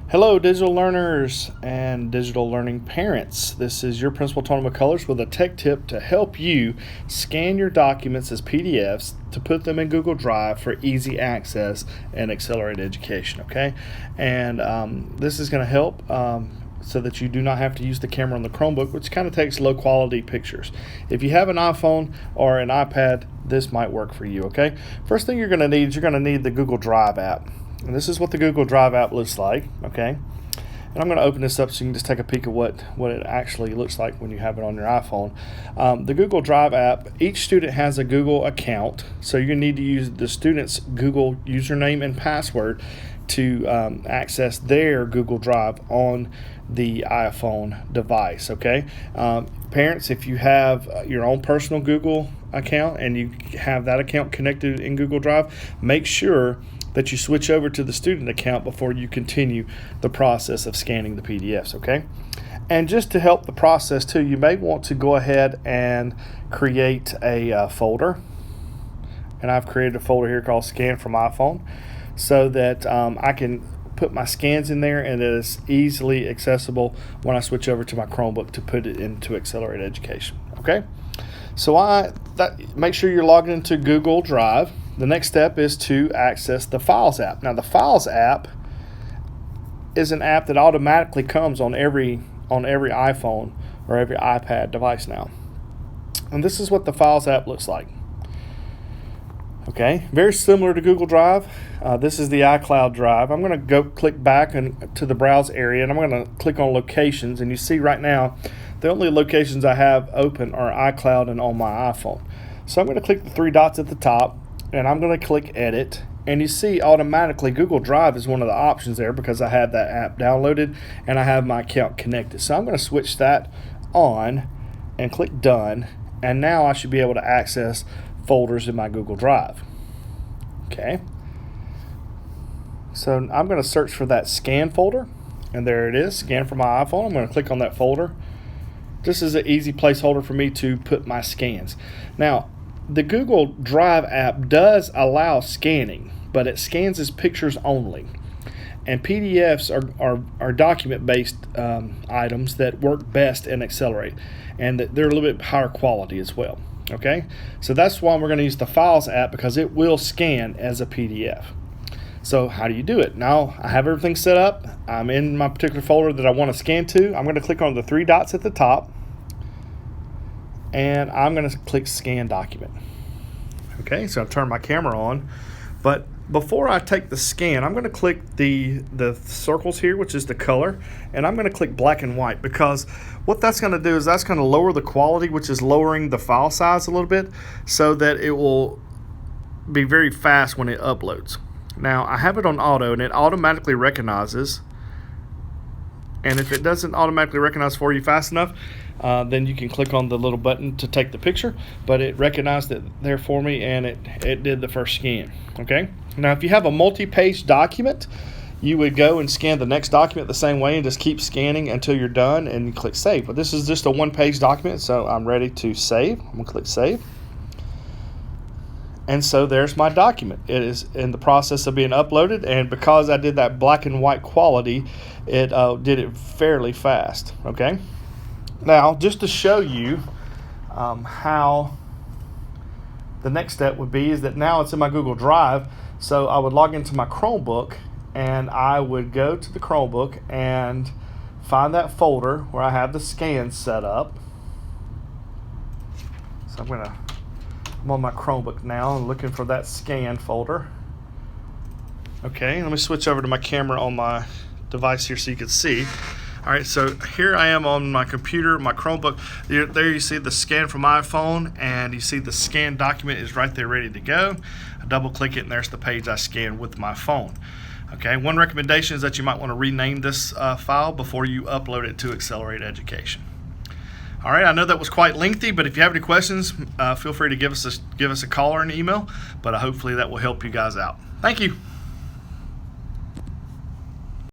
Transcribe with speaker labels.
Speaker 1: Hello, digital learners and digital learning parents. This is your Principal Tony McCullers with a tech tip to help you scan your documents as PDFs to put them in Google Drive for easy access and accelerated education. Okay, and this is going to help so that you do not have to use the camera on the Chromebook, which kind of takes low quality pictures. If you have an iPhone or an iPad, this might work for you. Okay, first thing you're going to need is the Google Drive app. And this is what the Google Drive app looks like, okay? And I'm going to open this up so you can just take a peek at what it actually looks like when you have it on your iPhone. The Google Drive app, each student has a Google account, so you're going to need to use the student's Google username and password to access their Google Drive on the iPhone device, okay? Parents, if you have your own personal Google account and you have that account connected in Google Drive, make sure that you switch over to the student account before you continue the process of scanning the PDFs, okay? And just to help the process too, you may want to go ahead and create a folder. And I've created a folder here called Scan from iPhone so that I can put my scans in there and it is easily accessible when I switch over to my Chromebook to put it into accelerated education, okay? So make sure you're logged into Google Drive. The next step is to access the Files app. Now, the Files app is an app that automatically comes on every iPhone or every iPad device now. And this is what the Files app looks like. Okay, very similar to Google Drive. This is the iCloud Drive. I'm going to go click back to the browse area, and I'm going to click on Locations. And you see right now, the only locations I have open are iCloud and on my iPhone. So I'm going to click the three dots at the top, and I'm going to click Edit. And you see automatically Google Drive is one of the options there because I have that app downloaded and I have my account connected. So I'm going to switch that on and click Done. And now I should be able to access folders in my Google Drive. Okay. So I'm going to search for that scan folder. And there it is, scan for my iPhone. I'm going to click on that folder. This is an easy placeholder for me to put my scans. Now, the Google Drive app does allow scanning, but it scans as pictures only. And PDFs are document-based items that work best in Accelerate, and that they're a little bit higher quality as well. Okay, so that's why we're going to use the Files app, because it will scan as a PDF. So how do you do it? Now I have everything set up. I'm in my particular folder that I want to scan to. I'm going to click on the three dots at the top, and I'm going to click Scan Document. Okay, so I'll turn my camera on. But before I take the scan, I'm going to click the circles here, which is the color, and I'm going to click black and white, because what that's going to do is that's going to lower the quality, which is lowering the file size a little bit, so that it will be very fast when it uploads. Now I have it on auto, and it automatically recognizes. And if it doesn't automatically recognize for you fast enough, then you can click on the little button to take the picture. But it recognized it there for me, and it did the first scan. Okay. Now, if you have a multi-page document, you would go and scan the next document the same way and just keep scanning until you're done, and you click Save. But this is just a one-page document, so I'm ready to save. I'm going to click Save. And so there's my document. It is in the process of being uploaded, and because I did that black and white quality, it did it fairly fast. Okay. Now, just to show you how the next step would be, is that now it's in my Google Drive. So I would log into my Chromebook, and I would go to the Chromebook and find that folder where I have the scans set up. So I'm on my Chromebook now and looking for that scan folder. Okay, let me switch over to my camera on my device here so you can see. All right, so here I am on my computer, my Chromebook. There you see the scan from my iPhone, and you see the scan document is right there ready to go. I double click it, and there's the page I scanned with my phone. Okay, one recommendation is that you might want to rename this file before you upload it to Accelerate Education. All right, I know that was quite lengthy, but if you have any questions, feel free to give us a call or an email, but hopefully that will help you guys out. Thank you.